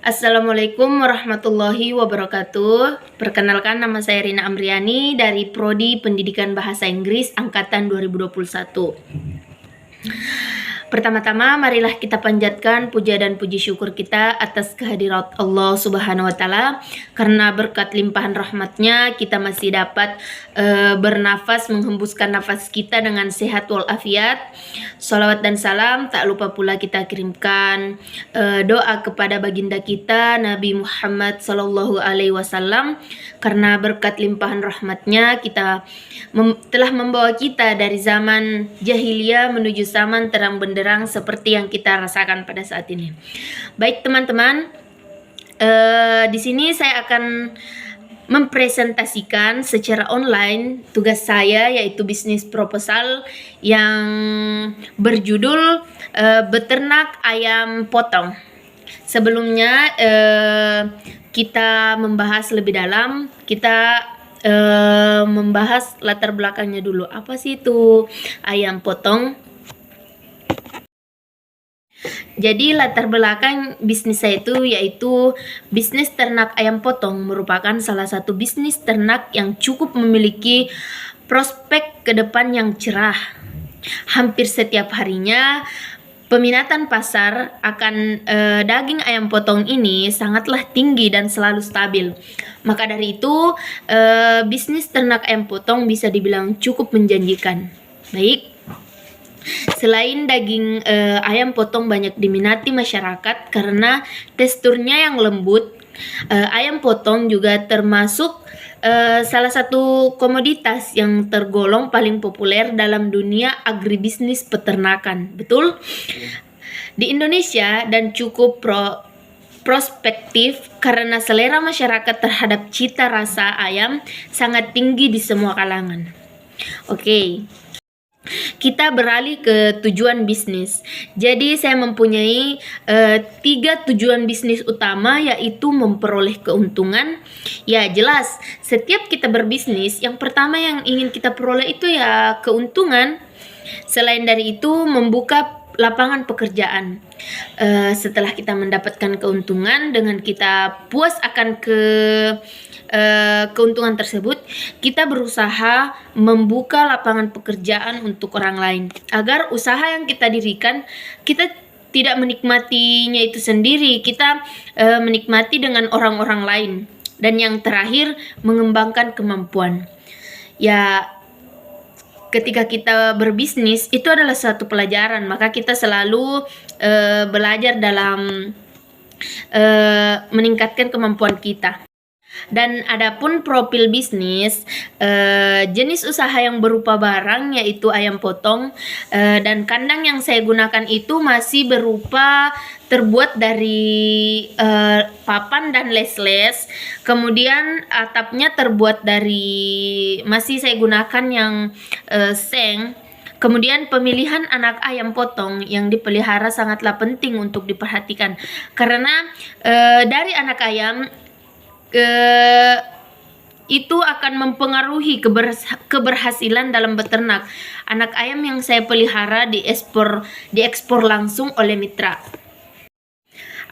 Assalamualaikum warahmatullahi wabarakatuh. Perkenalkan, nama saya Rina Amriani dari Prodi Pendidikan Bahasa Inggris Angkatan 2021. Pertama-tama marilah kita panjatkan puja dan puji syukur kita atas kehadirat Allah Subhanahu wa Ta'ala, karena berkat limpahan rahmatnya kita masih dapat bernafas, menghembuskan nafas kita dengan sehat walafiat. Salawat dan salam tak lupa pula kita kirimkan doa kepada baginda kita Nabi Muhammad Sallallahu Alaihi Wasallam, karena berkat limpahan rahmatnya kita telah membawa kita dari zaman jahiliyah menuju zaman terang benderang seperti yang kita rasakan pada saat ini. Baik teman-teman, di sini saya akan mempresentasikan secara online tugas saya, yaitu bisnis proposal yang berjudul beternak ayam potong. Sebelumnya kita membahas lebih dalam, kita membahas latar belakangnya dulu. Apa sih itu ayam potong? Jadi latar belakang bisnis saya itu yaitu bisnis ternak ayam potong merupakan salah satu bisnis ternak yang cukup memiliki prospek ke depan yang cerah. Hampir setiap harinya peminatan pasar akan daging ayam potong ini sangatlah tinggi dan selalu stabil. Maka dari itu bisnis ternak ayam potong bisa dibilang cukup menjanjikan. Baik. Selain daging ayam potong banyak diminati masyarakat karena teksturnya yang lembut, ayam potong juga termasuk salah satu komoditas yang tergolong paling populer dalam dunia agribisnis peternakan. Betul? Di Indonesia dan cukup prospektif karena selera masyarakat terhadap cita rasa ayam sangat tinggi di semua kalangan. Oke. Kita beralih ke tujuan bisnis. Jadi saya mempunyai 3 tujuan bisnis utama, yaitu memperoleh keuntungan. Ya jelas, setiap kita berbisnis, yang pertama yang ingin kita peroleh itu ya keuntungan. Selain dari itu, membuka lapangan pekerjaan. Setelah kita mendapatkan keuntungan, dengan kita puas akan keuntungan tersebut, kita berusaha membuka lapangan pekerjaan untuk orang lain, agar usaha yang kita dirikan kita tidak menikmatinya itu sendiri, kita menikmati dengan orang-orang lain. Dan yang terakhir, mengembangkan kemampuan. Ya, ketika kita berbisnis itu adalah suatu pelajaran, maka kita selalu belajar dalam meningkatkan kemampuan kita. Dan adapun profil bisnis, jenis usaha yang berupa barang yaitu ayam potong, dan kandang yang saya gunakan itu masih berupa terbuat dari papan dan les-les. Kemudian atapnya terbuat dari, masih saya gunakan yang seng. Kemudian pemilihan anak ayam potong yang dipelihara sangatlah penting untuk diperhatikan, karena dari anak ayam itu akan mempengaruhi keberhasilan dalam beternak. Anak ayam yang saya pelihara diekspor langsung oleh mitra.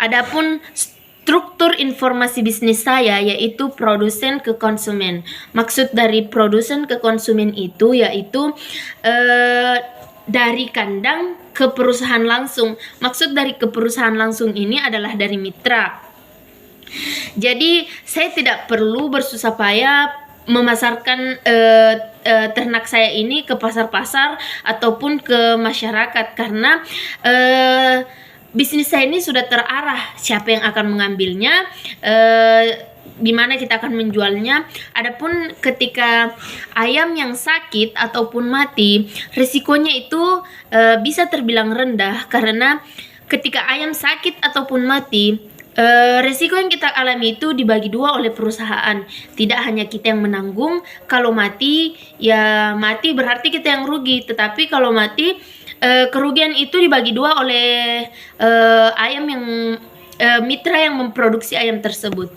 Adapun struktur informasi bisnis saya yaitu produsen ke konsumen. Maksud dari produsen ke konsumen itu yaitu dari kandang ke perusahaan langsung. Maksud dari ke perusahaan langsung ini adalah dari mitra. Jadi saya tidak perlu bersusah payah memasarkan ternak saya ini ke pasar-pasar ataupun ke masyarakat, karena bisnis saya ini sudah terarah siapa yang akan mengambilnya, di mana kita akan menjualnya. Adapun ketika ayam yang sakit ataupun mati, risikonya itu bisa terbilang rendah, karena ketika ayam sakit ataupun mati, resiko yang kita alami itu dibagi 2 oleh perusahaan. Tidak hanya kita yang menanggung. Kalau mati, ya mati berarti kita yang rugi. Tetapi kalau mati, kerugian itu dibagi 2 oleh ayam yang mitra yang memproduksi ayam tersebut.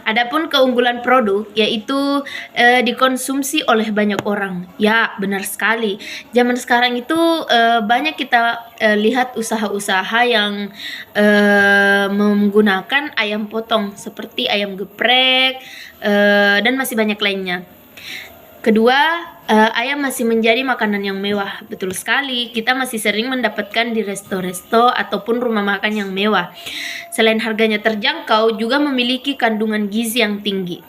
Adapun keunggulan produk yaitu dikonsumsi oleh banyak orang. Ya, benar sekali. Zaman sekarang itu banyak kita lihat usaha-usaha yang menggunakan ayam potong seperti ayam geprek dan masih banyak lainnya. Kedua, ayam masih menjadi makanan yang mewah. Betul sekali, kita masih sering mendapatkan di resto-resto ataupun rumah makan yang mewah. Selain harganya terjangkau, juga memiliki kandungan gizi yang tinggi.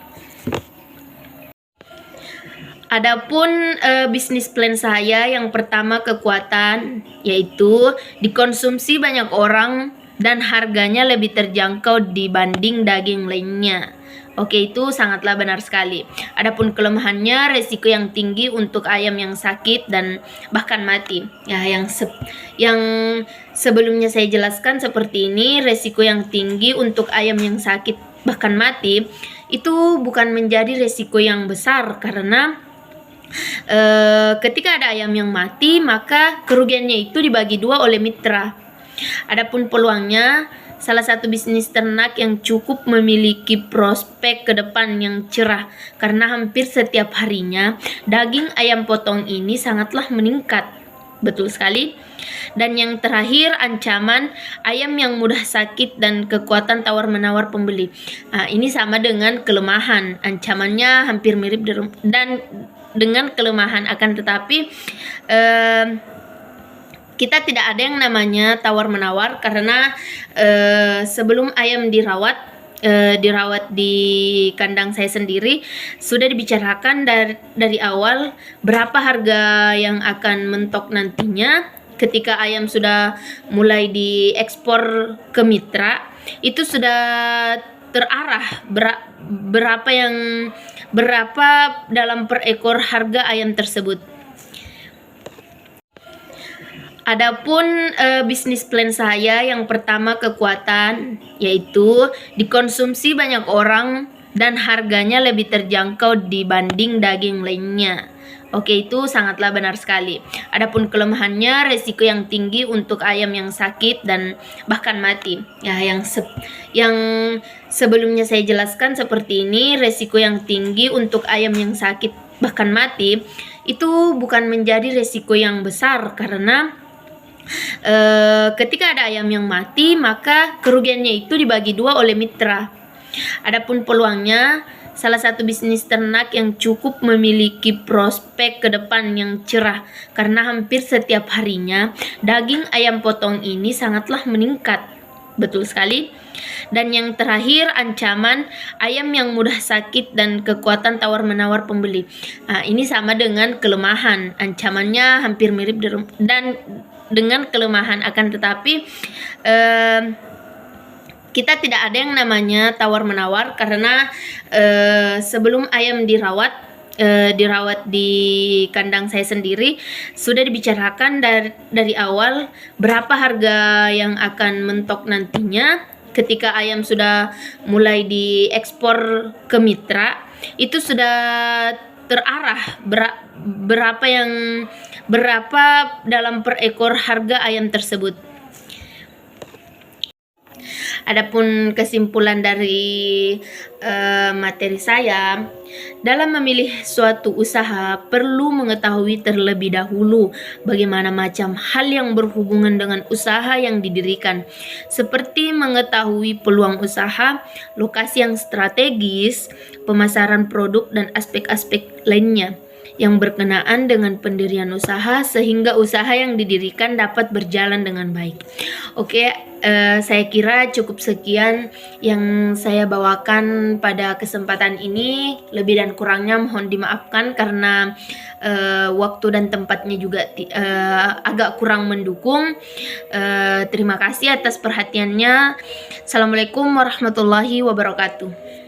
Adapun bisnis plan saya yang pertama kekuatan yaitu dikonsumsi banyak orang dan harganya lebih terjangkau dibanding daging lainnya. Oke, itu sangatlah benar sekali. Adapun kelemahannya, resiko yang tinggi untuk ayam yang sakit dan bahkan mati. Ya, yang sebelumnya saya jelaskan seperti ini, resiko yang tinggi untuk ayam yang sakit bahkan mati itu bukan menjadi resiko yang besar karena ketika ada ayam yang mati, maka kerugiannya itu dibagi dua oleh mitra. Adapun peluangnya, salah satu bisnis ternak yang cukup memiliki prospek ke depan yang cerah karena hampir setiap harinya daging ayam potong ini sangatlah meningkat. Betul sekali. Dan yang terakhir, ancaman ayam yang mudah sakit dan kekuatan tawar-menawar pembeli. Nah, ini sama dengan kelemahan. Ancamannya hampir mirip dan dengan kelemahan, akan tetapi kita tidak ada yang namanya tawar-menawar karena sebelum ayam dirawat di kandang saya sendiri sudah dibicarakan dari awal berapa harga yang akan mentok nantinya. Ketika ayam sudah mulai diekspor ke mitra, itu sudah terarah berapa dalam per ekor harga ayam tersebut. Adapun bisnis plan saya yang pertama kekuatan yaitu dikonsumsi banyak orang dan harganya lebih terjangkau dibanding daging lainnya. Oke, itu sangatlah benar sekali. Adapun kelemahannya, resiko yang tinggi untuk ayam yang sakit dan bahkan mati. Ya, yang sebelumnya saya jelaskan seperti ini, resiko yang tinggi untuk ayam yang sakit bahkan mati itu bukan menjadi resiko yang besar karena ketika ada ayam yang mati, maka kerugiannya itu dibagi dua oleh mitra. Adapun peluangnya, salah satu bisnis ternak yang cukup memiliki prospek ke depan yang cerah karena hampir setiap harinya daging ayam potong ini sangatlah meningkat. Betul sekali. Dan yang terakhir, ancaman ayam yang mudah sakit dan kekuatan tawar-menawar pembeli. Nah, ini sama dengan kelemahan. Ancamannya hampir mirip dan dengan kelemahan, akan tetapi kita tidak ada yang namanya tawar-menawar karena sebelum ayam dirawat di kandang saya sendiri sudah dibicarakan dari awal berapa harga yang akan mentok nantinya. Ketika ayam sudah mulai diekspor ke mitra, itu sudah terarah berapa dalam per ekor harga ayam tersebut. Adapun kesimpulan dari materi saya, dalam memilih suatu usaha perlu mengetahui terlebih dahulu bagaimana macam hal yang berhubungan dengan usaha yang didirikan, seperti mengetahui peluang usaha, lokasi yang strategis, pemasaran produk, dan aspek-aspek lainnya yang berkenaan dengan pendirian usaha sehingga usaha yang didirikan dapat berjalan dengan baik. Oke, saya kira cukup sekian yang saya bawakan pada kesempatan ini. Lebih dan kurangnya mohon dimaafkan karena waktu dan tempatnya juga agak kurang mendukung. Terima kasih atas perhatiannya. Assalamualaikum warahmatullahi wabarakatuh.